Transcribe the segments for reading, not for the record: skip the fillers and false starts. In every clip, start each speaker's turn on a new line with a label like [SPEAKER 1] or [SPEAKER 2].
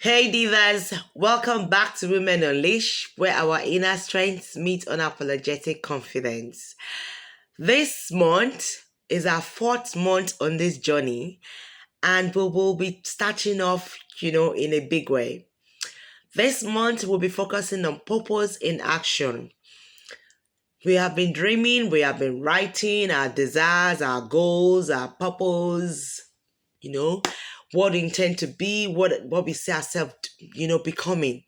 [SPEAKER 1] Hey divas, welcome back to Women Unleash, where our inner strengths meet unapologetic confidence. This month is our fourth month on this journey, and we will be starting off, in a big way. This month we'll be focusing on purpose in action. We have been dreaming, we have been writing our desires, our goals, our purpose, you know, what we intend to be, what we see ourselves, becoming.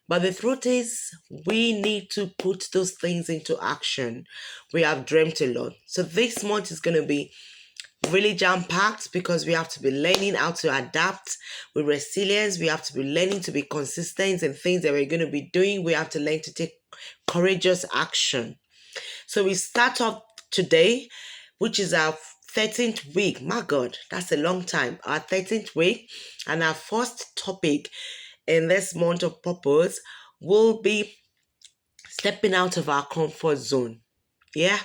[SPEAKER 1] But the truth is, we need to put those things into action. We have dreamt a lot. So this month is going to be really jam-packed because we have to be learning how to adapt with resilience. We have to be learning to be consistent in things that we're going to be doing. We have to learn to take courageous action. So we start off today, which is our 13th week. My God, that's a long time. Our 13th week. And our first topic in this month of purpose will be stepping out of our comfort zone. Yeah,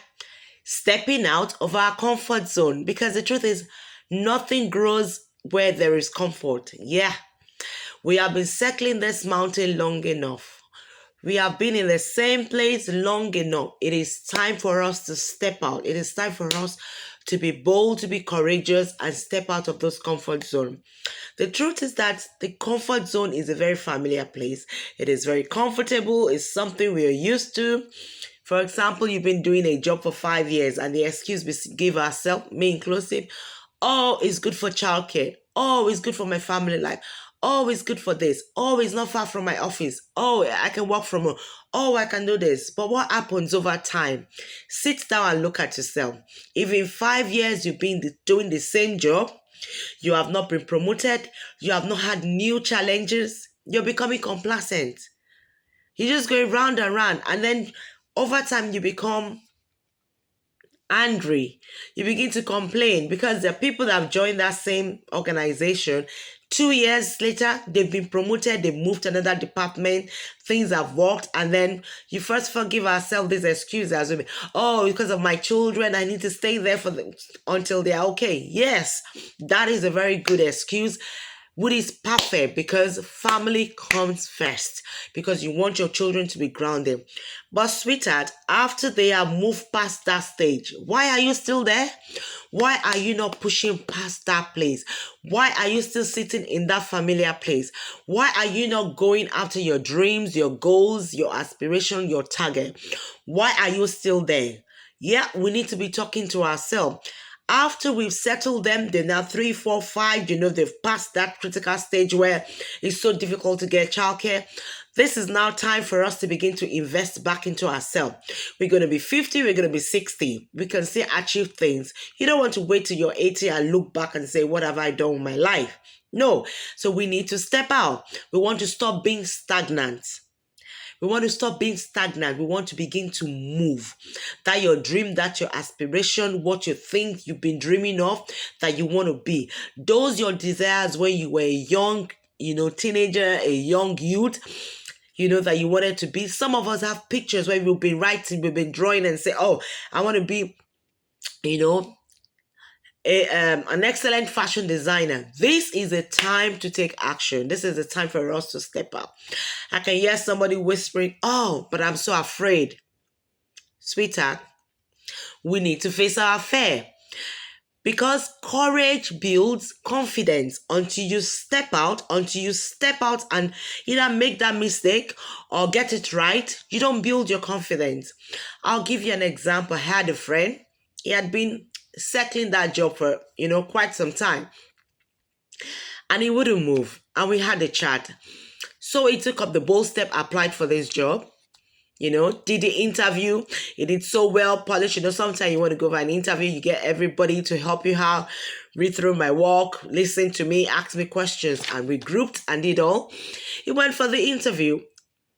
[SPEAKER 1] stepping out of our comfort zone, because the truth is nothing grows where there is comfort. Yeah, we have been circling this mountain long enough. We have been in the same place long enough. It is time for us to step out. It is time for us to be bold, to be courageous, and step out of those comfort zone. The truth is that the comfort zone is a very familiar place. It is very comfortable. It's something we are used to. For example, you've been doing a job for 5 years, and the excuse we give ourselves, me inclusive, oh, it's good for childcare. Oh, it's good for my family life. Oh, it's good for this. Oh, it's not far from my office. Oh, I can work from home. Oh, I can do this. But what happens over time? Sit down and look at yourself. If in 5 years you've been doing the same job, you have not been promoted, you have not had new challenges, you're becoming complacent. You're just going round and round. And then over time, you become angry. You begin to complain because there are people that have joined that same organization. 2 years later, they've been promoted, they've moved to another department, things have worked, and then you first forgive ourselves this excuse as well. Oh, because of my children, I need to stay there for them until they are okay. Yes, that is a very good excuse. Wood is perfect because family comes first, because you want your children to be grounded. But sweetheart, after they have moved past that stage, why are you still there? Why are you not pushing past that place? Why are you still sitting in that familiar place? Why are you not going after your dreams, your goals, your aspiration, your target? Why are you still there? Yeah, we need to be talking to ourselves. After we've settled them, they're now 3, 4, 5, they've passed that critical stage where it's so difficult to get childcare. This is now time for us to begin to invest back into ourselves. We're going to be 50, we're going to be 60. We can still achieve things. You don't want to wait till you're 80 and look back and say, what have I done with my life? No. So we need to step out. We want to stop being stagnant. We want to stop being stagnant. We want to begin to move. That your dream, that your aspiration, what you think you've been dreaming of, that you want to be. Those your desires when you were a young, teenager, a young youth, that you wanted to be. Some of us have pictures where we've been writing, we've been drawing and say, oh, I want to be, an excellent fashion designer. This is a time to take action. This is a time for us to step up. I can hear somebody whispering, oh, but I'm so afraid. Sweetheart, we need to face our fear. Because courage builds confidence until you step out and either make that mistake or get it right. You don't build your confidence. I'll give you an example. I had a friend. He had been circling that job for, quite some time. And he wouldn't move. And we had a chat. So he took up the bold step, applied for this job. Did the interview. He did so well, polished. Sometimes you want to go for an interview, you get everybody to help you out, read through my work, listen to me, ask me questions. And we grouped and did all. He went for the interview.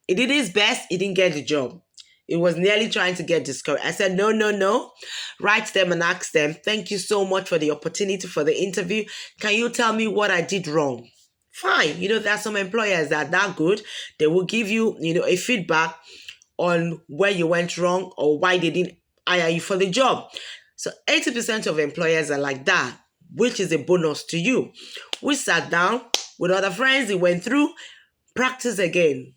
[SPEAKER 1] He did his best. He didn't get the job. He was nearly trying to get discouraged. I said, no. Write them and ask them, thank you so much for the opportunity for the interview. Can you tell me what I did wrong? Fine. There are some employers that are that good. They will give you, a feedback on where you went wrong or why they didn't hire you for the job. So 80% of employers are like that, which is a bonus to you. We sat down, with other friends. He went through, practice again.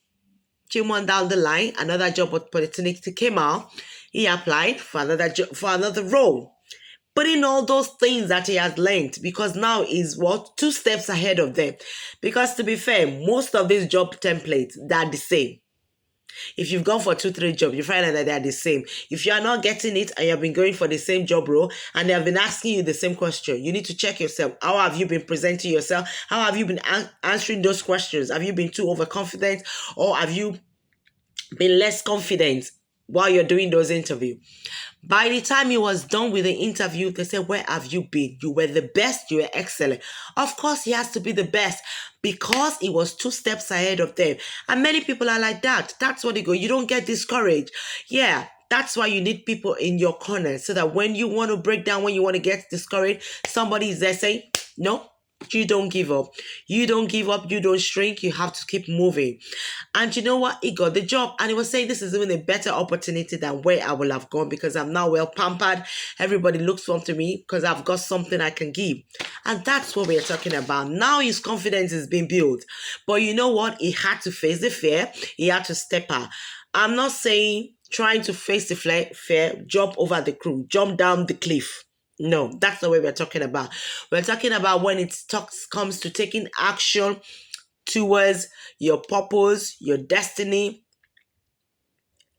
[SPEAKER 1] 2 months down the line, another job opportunity came out. He applied for another for another role. Putting all those things that he has learned, because now is what 2 steps ahead of them. Because to be fair, most of these job templates, they're the same. If you've gone for 2, 3 jobs, you find out that they're the same. If you are not getting it and you've been going for the same job role and they have been asking you the same question, you need to check yourself. How have you been presenting yourself? How have you been answering those questions? Have you been too overconfident, or have you been less confident while you're doing those interviews? By the time he was done with the interview, they said, where have you been? You were the best. You were excellent. Of course, he has to be the best because he was 2 steps ahead of them. And many people are like that. That's what they go. You don't get discouraged. Yeah, that's why you need people in your corner, so that when you want to break down, when you want to get discouraged, somebody is there saying, no, you don't give up. You don't give up. You don't shrink. You have to keep moving. And you know what? He got the job. And he was saying, this is even a better opportunity than where I will have gone, because I'm now well pampered. Everybody looks up to me because I've got something I can give. And that's what we're talking about. Now his confidence is being built. But you know what? He had to face the fear. He had to step out. I'm not saying trying to face the fear, jump over the crew, jump down the cliff. No, that's not what we're talking about. We're talking about when it comes to taking action towards your purpose, your destiny,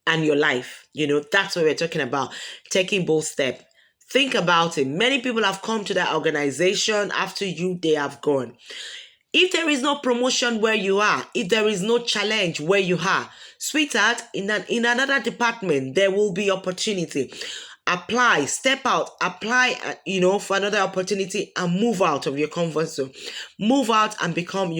[SPEAKER 1] and your life. That's what we're talking about. Taking bold steps. Think about it. Many people have come to that organization after they have gone. If there is no promotion where you are, if there is no challenge where you are, sweetheart, in another department, there will be opportunity. Apply, step out, apply, for another opportunity and move out of your comfort zone. Move out and become,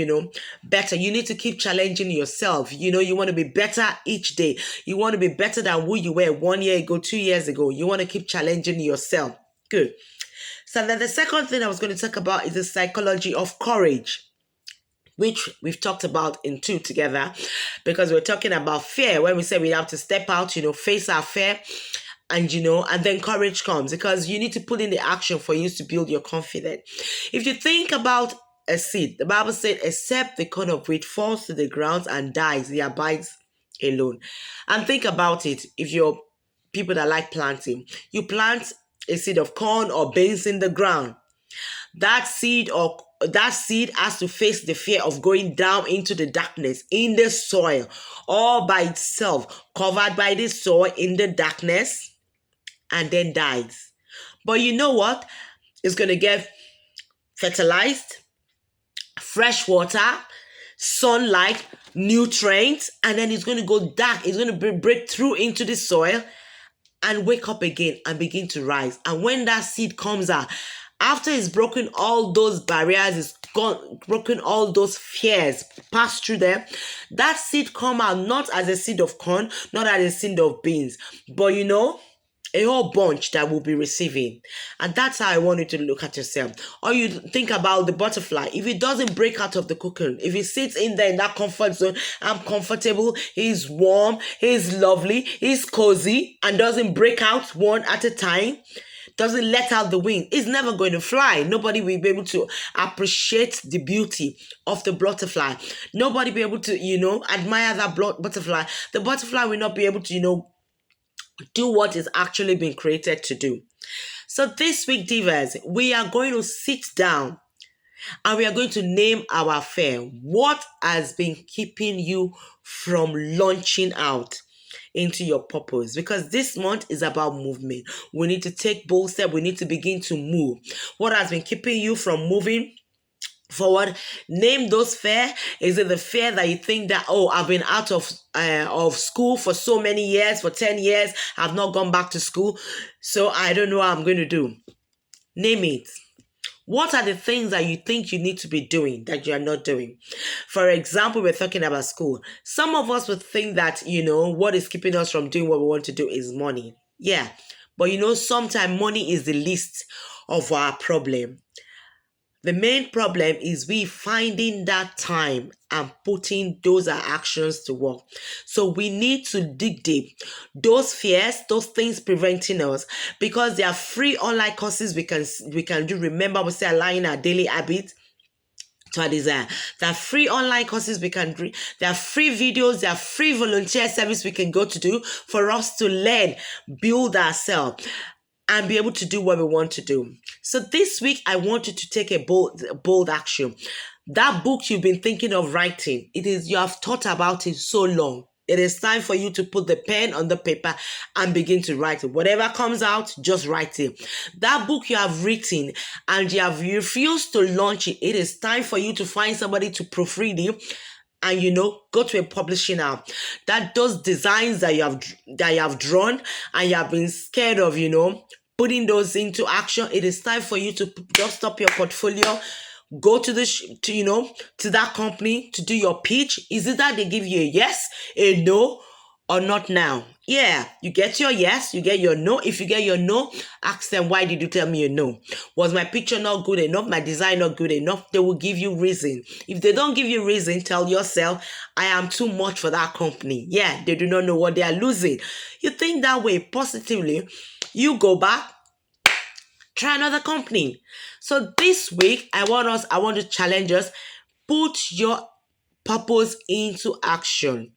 [SPEAKER 1] better. You need to keep challenging yourself. You want to be better each day. You want to be better than who you were 1 year ago, 2 years ago. You want to keep challenging yourself. Good. So then the second thing I was going to talk about is the psychology of courage, which we've talked about in 2 together, because we're talking about fear. When we say we have to step out, face our fear, and then courage comes, because you need to put in the action for you to build your confidence. If you think about a seed, the Bible said, except the corn of wheat falls to the ground and dies, he abides alone. And think about it. If you're people that like planting, you plant a seed of corn or beans in the ground. That seed has to face the fear of going down into the darkness in the soil, all by itself, covered by the soil in the darkness, and then dies. But you know what? It's going to get fertilized, fresh water, sunlight, nutrients, and then it's going to go dark. It's going to break through into the soil and wake up again and begin to rise. And when that seed comes out, after it's broken all those barriers, it's broken all those fears, passed through them, that seed come out not as a seed of corn, not as a seed of beans, but a whole bunch that will be receiving. And that's how I want you to look at yourself. Or you think about the butterfly. If it doesn't break out of the cocoon, if it sits in there in that comfort zone, I'm comfortable, he's warm, he's lovely, he's cozy, and doesn't break out one at a time, doesn't let out the wing, it's never going to fly. Nobody will be able to appreciate the beauty of the butterfly. Nobody will be able to, admire that butterfly. The butterfly will not be able to, do what is actually been created to do. So this week, divas, we are going to sit down and we are going to name our fear. What has been keeping you from launching out into your purpose? Because this month is about movement. We need to take bold steps. We need to begin to move. What has been keeping you from moving forward? Name those fear. Is it the fear that you think that, I've been out of school for so many years, for 10 years, I've not gone back to school, so I don't know what I'm going to do? Name it. What are the things that you think you need to be doing that you are not doing? For example, we're talking about school. Some of us would think that, what is keeping us from doing what we want to do is money. Yeah. But sometimes money is the least of our problem. The main problem is we finding that time and putting those actions to work. So we need to dig deep. Those fears, those things preventing us, because there are free online courses we can do. Remember, we say aligning our daily habits to our desire. There are free online courses we can do. There are free videos. There are free volunteer service we can go to do for us to learn, build ourselves, and be able to do what we want to do. So this week, I want you to take a bold action. That book you've been thinking of writing, you have thought about it so long. It is time for you to put the pen on the paper and begin to write it. Whatever comes out, just write it. That book you have written and you have refused to launch it, it is time for you to find somebody to proofread it and go to a publishing house that those designs that you have drawn and you have been scared of putting those into action. It is time for you to just stop your portfolio, go to to that company to do your pitch. Is it that they give you a yes, a no, or not now? Yeah, you get your yes, you get your no. If you get your no, ask them, why did you tell me a no? Was my picture not good enough? My design not good enough? They will give you reason. If they don't give you reason, tell yourself, I am too much for that company. Yeah, they do not know what they are losing. You think that way positively, you go back, try another company. So this week, I want to challenge us, put your purpose into action.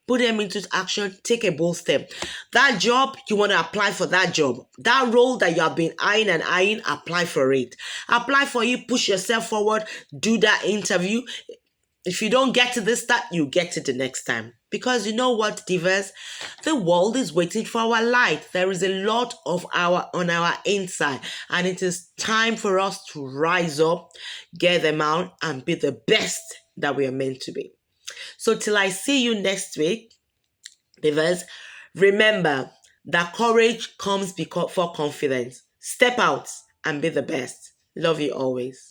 [SPEAKER 1] Put them into action, take a bold step. That job, you want to apply for that job. That role that you have been eyeing, apply for it. Apply for it, push yourself forward, do that interview. If you don't get to this start, you get to the next time. Because you know what, divers? The world is waiting for our light. There is a lot on our inside. And it is time for us to rise up, get them out, and be the best that we are meant to be. So till I see you next week, divers, remember that courage comes before confidence. Step out and be the best. Love you always.